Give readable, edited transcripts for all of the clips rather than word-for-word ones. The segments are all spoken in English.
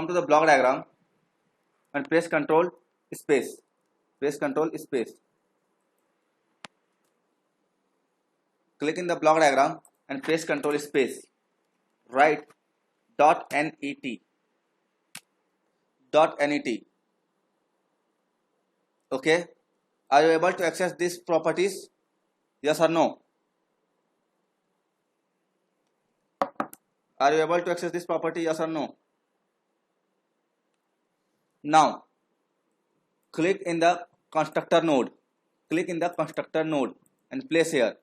Come to the block diagram and press Control space. Press Control space. Click in the block diagram and press Control space. Write .net. .net. Okay. Are you able to access these properties? Yes or no? Are you able to access this property? Yes or no? Now, click in the constructor node. Click in the constructor node and place here.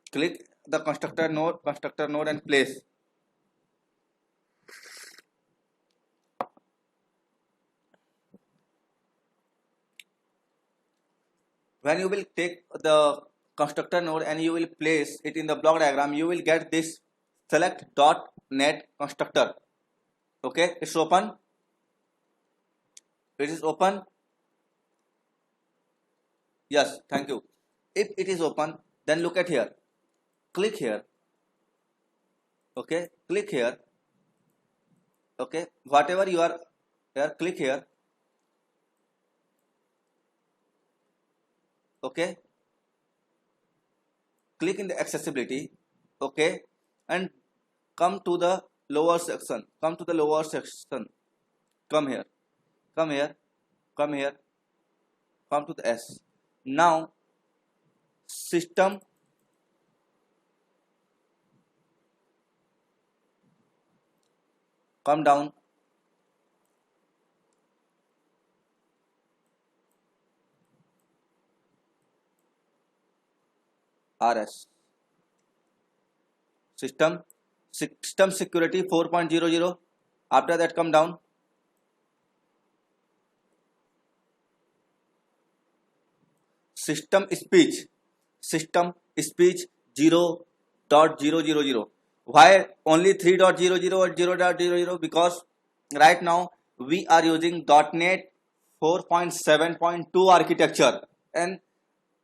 Click the constructor node and place. When you will take the constructor node and you will place it in the block diagram, you will get this select.net constructor. Okay, it's open. It is open. Yes, thank you. If it is open, then look at here. Click here. Okay, click here. Okay, whatever you are here, click here. Okay, click in the accessibility. Okay, and come to the lower section. Come to the lower section. Come here. Come here. Come here. Come to the S. Now, system. Come down. RS. System security 4.00. After that, come down. System speech 0.000. Why only 3.00 or 0.00? Because right now we are using .NET 4.7.2 architecture, and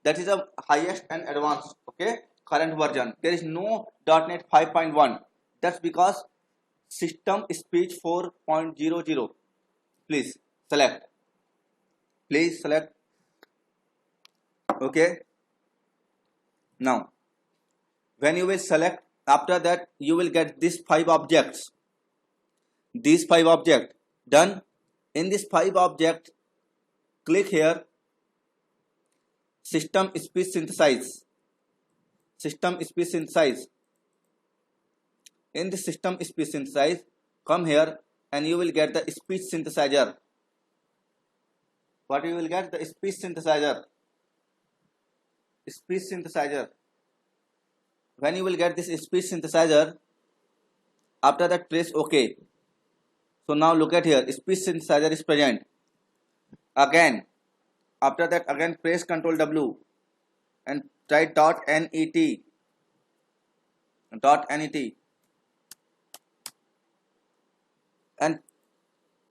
that is the highest and advanced, okay, current version. There is no .NET 5.1. That's because system speech 4.00. Please select. Okay. Now, when you will select, after that you will get these 5 objects. These 5 objects. Done. In this 5 objects, click here. System speech synthesize. In the system speech synthesize, come here and you will get the speech synthesizer. What you will get? The speech synthesizer. When you will get this speech synthesizer, after that press OK. So now look at here, speech synthesizer is present. Again, after that again press Ctrl W and write .net. And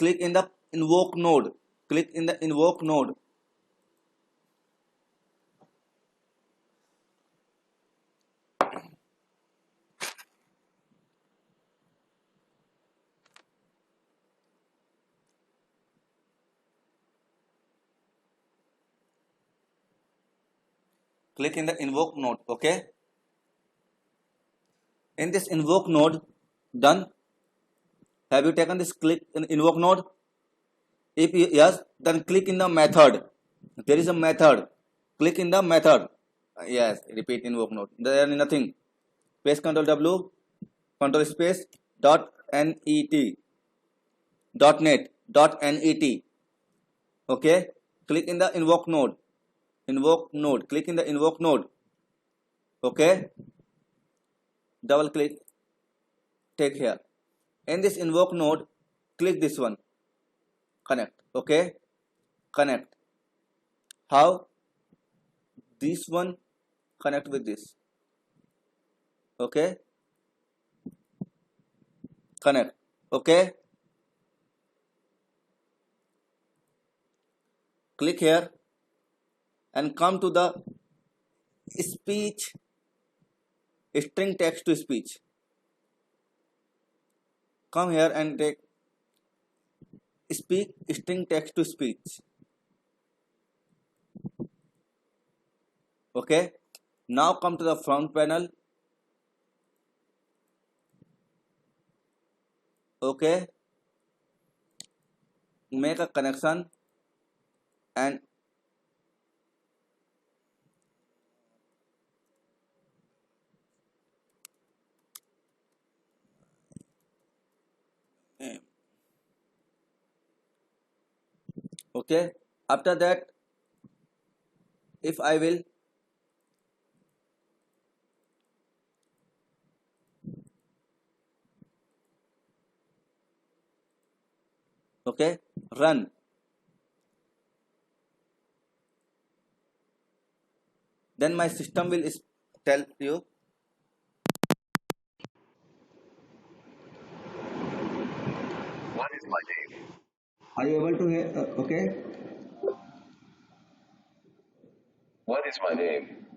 click in the invoke node. Click in the invoke node. Okay. In this invoke node, done. Have you taken this click in invoke node? If yes, then click in the method. There is a method. Click in the method. Yes, repeat invoke node. There is nothing. Press Ctrl W, Ctrl space, .net. Okay. Click in the invoke node. Click in the invoke node. Okay. Double click. Take here. In this invoke node, click this one. Connect. Okay. Connect. How? This one connect with this. Okay. Connect. Okay. Click here and come to the speech, string text to speech. come here and take speak string text to speech. Okay, now come to the front panel. Okay, make a connection and okay, after that, if I will okay run, then my system will tell you. What is my name? Are you able to hear? Okay. What is my name?